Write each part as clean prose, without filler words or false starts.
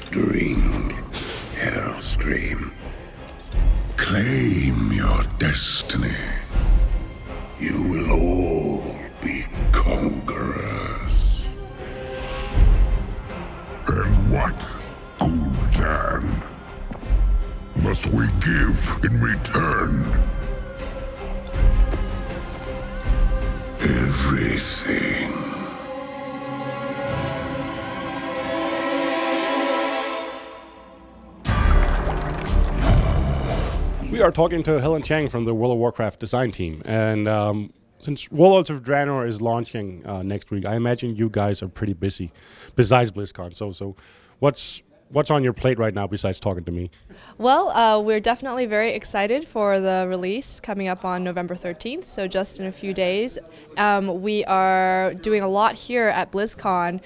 Drink, Hellscream. Claim your destiny. You will all be conquerors. And what, Gul'dan, must we give in return? Everything. We are talking to Helen Cheng from the World of Warcraft design team, and since Warlords of Draenor is launching next week, I imagine you guys are pretty busy, besides BlizzCon. So what's on your plate right now besides talking to me? Well, we're definitely very excited for the release coming up on November 13th, so just in a few days. We are doing a lot here at BlizzCon.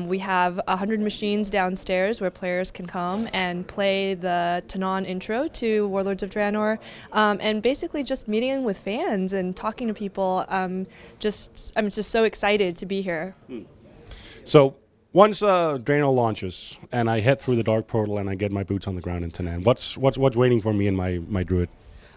We have 100 machines downstairs where players can come and play the Tanon intro to Warlords of Draenor, and basically just meeting with fans and talking to people. I'm just so excited to be here. So once Draenor launches and I head through the Dark Portal and I get my boots on the ground in Tanan, what's waiting for me and my druid?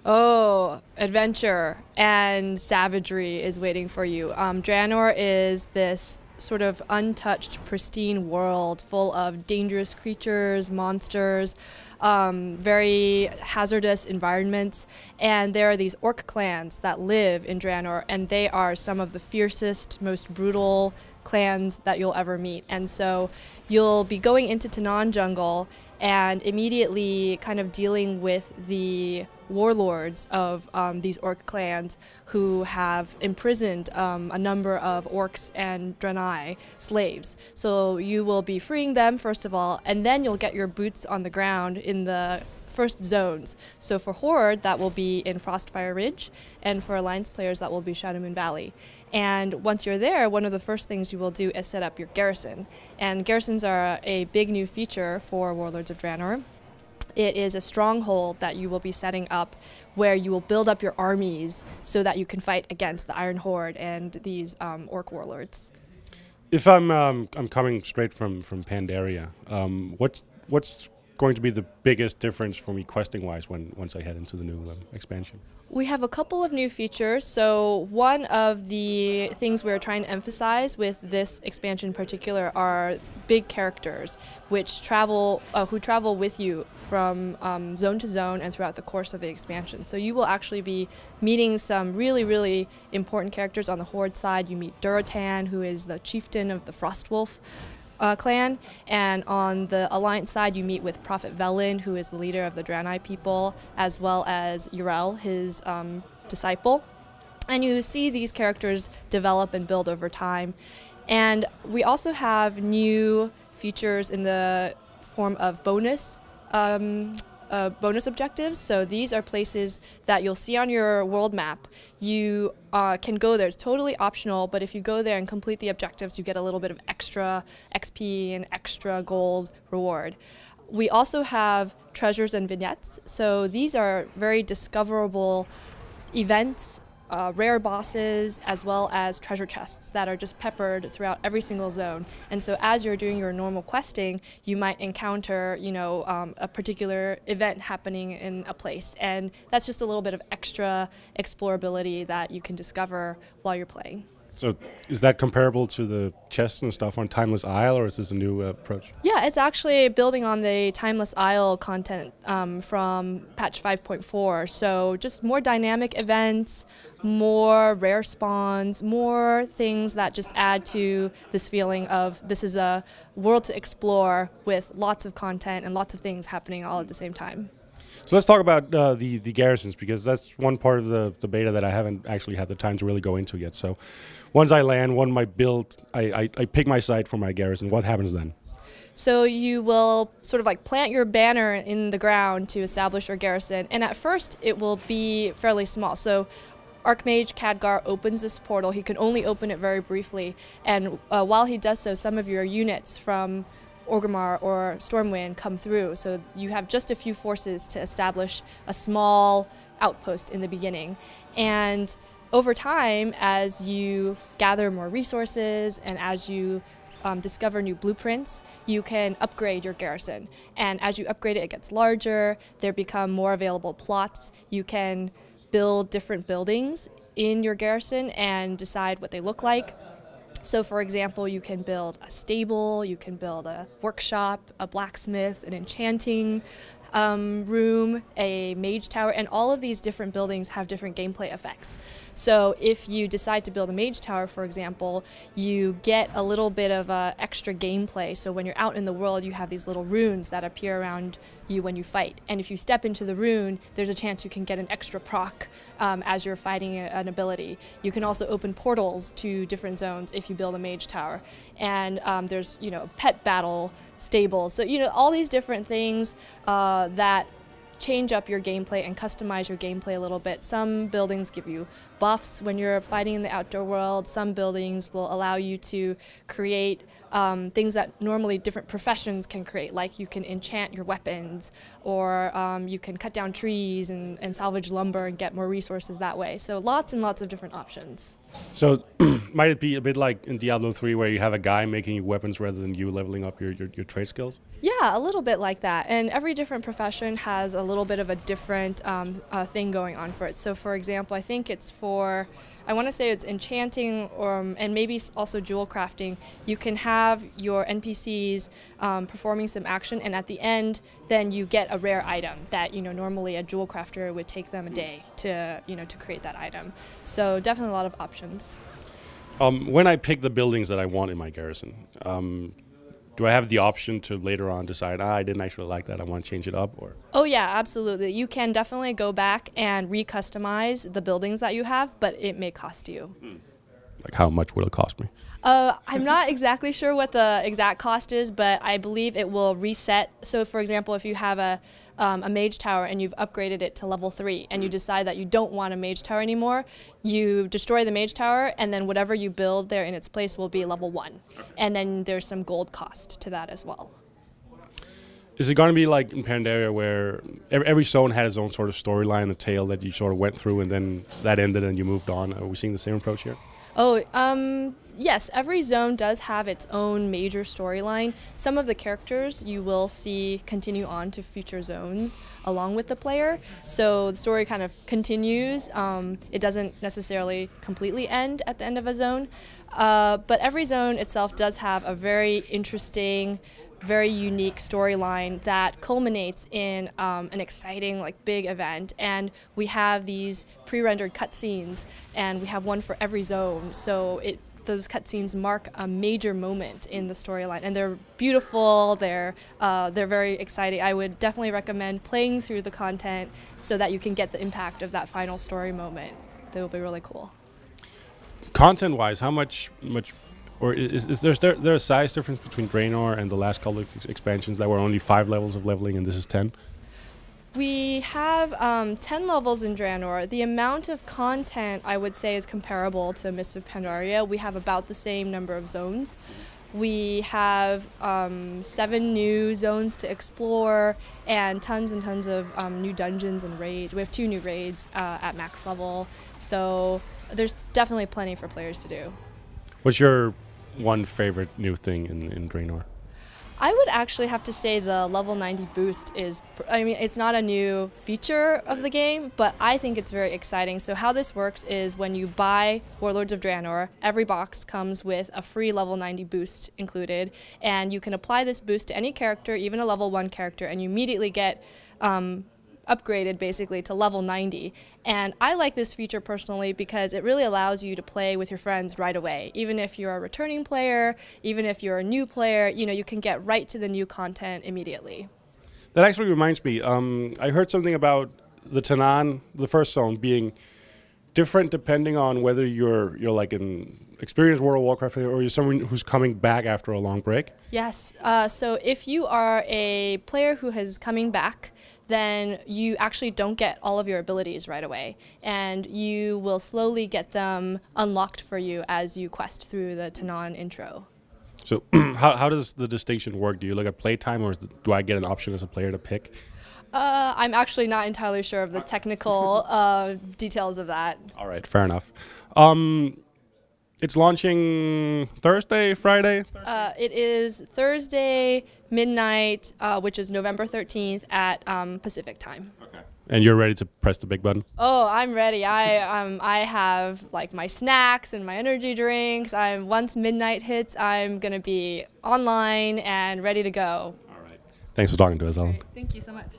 Oh, adventure and savagery is waiting for you. Draenor is this sort of untouched, pristine world full of dangerous creatures, monsters, very hazardous environments, and there are these orc clans that live in Draenor, and they are some of the fiercest, most brutal clans that you'll ever meet. And so you'll be going into Tanan jungle and immediately kind of dealing with the warlords of these orc clans who have imprisoned a number of orcs and Draenei slaves. So you will be freeing them first of all, and then you'll get your boots on the ground in the first zones. So for Horde, that will be in Frostfire Ridge, and for Alliance players, that will be Shadowmoon Valley. And once you're there, one of the first things you will do is set up your garrison. And garrisons are a big new feature for Warlords of Draenor. It is a stronghold that you will be setting up where you will build up your armies so that you can fight against the Iron Horde and these orc warlords. If I'm coming straight from Pandaria, what's going to be the biggest difference for me questing-wise once I head into the new expansion? We have a couple of new features. So one of the things we're trying to emphasize with this expansion in particular are big characters which travel with you from zone to zone and throughout the course of the expansion. So you will actually be meeting some really, really important characters on the Horde side. You meet Duratan, who is the chieftain of the Frostwolf clan, and on the Alliance side you meet with Prophet Velen, who is the leader of the Draenei people, as well as Yrel, his disciple. And you see these characters develop and build over time. And we also have new features in the form of bonus objectives. So these are places that you'll see on your world map. You can go there. It's totally optional, but if you go there and complete the objectives, you get a little bit of extra XP and extra gold reward. We also have treasures and vignettes. So these are very discoverable events, rare bosses, as well as treasure chests that are just peppered throughout every single zone. And so as you're doing your normal questing, you might encounter, a particular event happening in a place. And that's just a little bit of extra explorability that you can discover while you're playing. So is that comparable to the chests and stuff on Timeless Isle, or is this a new approach? Yeah, it's actually building on the Timeless Isle content from patch 5.4. So just more dynamic events, more rare spawns, more things that just add to this feeling of this is a world to explore with lots of content and lots of things happening all at the same time. So let's talk about the garrisons, because that's one part of the beta that I haven't actually had the time to really go into yet. So once I land, my build, I pick my site for my garrison. What happens then? So you will sort of like plant your banner in the ground to establish your garrison. And at first, it will be fairly small. So Archmage Khadgar opens this portal. He can only open it very briefly, and while he does so, some of your units from Orgrimmar or Stormwind come through, so you have just a few forces to establish a small outpost in the beginning. And over time, as you gather more resources and as you discover new blueprints, you can upgrade your garrison. And as you upgrade it, it gets larger, there become more available plots. You can build different buildings in your garrison and decide what they look like. So for example, you can build a stable, you can build a workshop, a blacksmith, an enchanting room, a mage tower, and all of these different buildings have different gameplay effects. So if you decide to build a mage tower, for example, you get a little bit of extra gameplay. So when you're out in the world, you have these little runes that appear around you when you fight. And if you step into the rune, there's a chance you can get an extra proc as you're fighting an ability. You can also open portals to different zones if you build a mage tower. And there's, pet battle stables. So, all these different things that change up your gameplay and customize your gameplay a little bit. Some buildings give you buffs when you're fighting in the outdoor world. Some buildings will allow you to create things that normally different professions can create, like you can enchant your weapons, or you can cut down trees and salvage lumber and get more resources that way. So lots and lots of different options. So might it be a bit like in Diablo 3 where you have a guy making you weapons rather than you leveling up your trade skills? Yeah, a little bit like that. And every different profession has a little bit of a different thing going on for it. So for example, I think it's for, I want to say it's enchanting and maybe also jewel crafting. You can have your NPCs performing some action, and at the end, then you get a rare item that normally a jewel crafter would take them a day to to create that item. So definitely a lot of options. When I pick the buildings that I want in my garrison, do I have the option to later on decide, I didn't actually like that, I want to change it up? Or? Oh yeah, absolutely. You can definitely go back and re-customize the buildings that you have, but it may cost you. Like how much will it cost me? I'm not exactly sure what the exact cost is, but I believe it will reset. So for example, if you have a mage tower and you've upgraded it to level 3 and you decide that you don't want a mage tower anymore, you destroy the mage tower, and then whatever you build there in its place will be level 1. And then there's some gold cost to that as well. Is it going to be like in Pandaria where every zone had its own sort of storyline, a tale that you sort of went through and then that ended and you moved on? Are we seeing the same approach here? Oh, yes, every zone does have its own major storyline. Some of the characters you will see continue on to future zones along with the player. So the story kind of continues. It doesn't necessarily completely end at the end of a zone. But every zone itself does have a very interesting, very unique storyline that culminates in an exciting, big event. And we have these pre-rendered cutscenes, and we have one for every zone. So those cutscenes mark a major moment in the storyline, and they're beautiful. They're very exciting. I would definitely recommend playing through the content so that you can get the impact of that final story moment. They will be really cool. Content-wise, how much or is there a size difference between Draenor and the last couple of expansions that were only 5 levels of leveling and this is 10? We have 10 levels in Draenor. The amount of content, I would say, is comparable to Mists of Pandaria. We have about the same number of zones. We have 7 new zones to explore and tons of new dungeons and raids. We have 2 new raids at max level. So there's definitely plenty for players to do. What's your one favorite new thing in Draenor? I would actually have to say the level 90 boost is, it's not a new feature of the game, but I think it's very exciting. So how this works is when you buy Warlords of Draenor, every box comes with a free level 90 boost included, and you can apply this boost to any character, even a level 1 character, and you immediately get upgraded basically to level 90. And I like this feature personally because it really allows you to play with your friends right away. Even if you're a returning player, even if you're a new player, you can get right to the new content immediately. That actually reminds me, I heard something about the Tanaan, the first zone, being different depending on whether you're like an experienced World of Warcraft player or you're someone who's coming back after a long break? Yes. So if you are a player who is coming back, then you actually don't get all of your abilities right away, and you will slowly get them unlocked for you as you quest through the Tanan intro. So how does the distinction work? Do you look at playtime, or do I get an option as a player to pick? I'm actually not entirely sure of the technical details of that. All right, fair enough. It's launching Thursday, Friday? It is Thursday midnight, which is November 13th at Pacific time. Okay. And you're ready to press the big button? Oh, I'm ready. I have like my snacks and my energy drinks. Once midnight hits, I'm gonna be online and ready to go. All right. Thanks for talking to us, Helen. Thank you so much.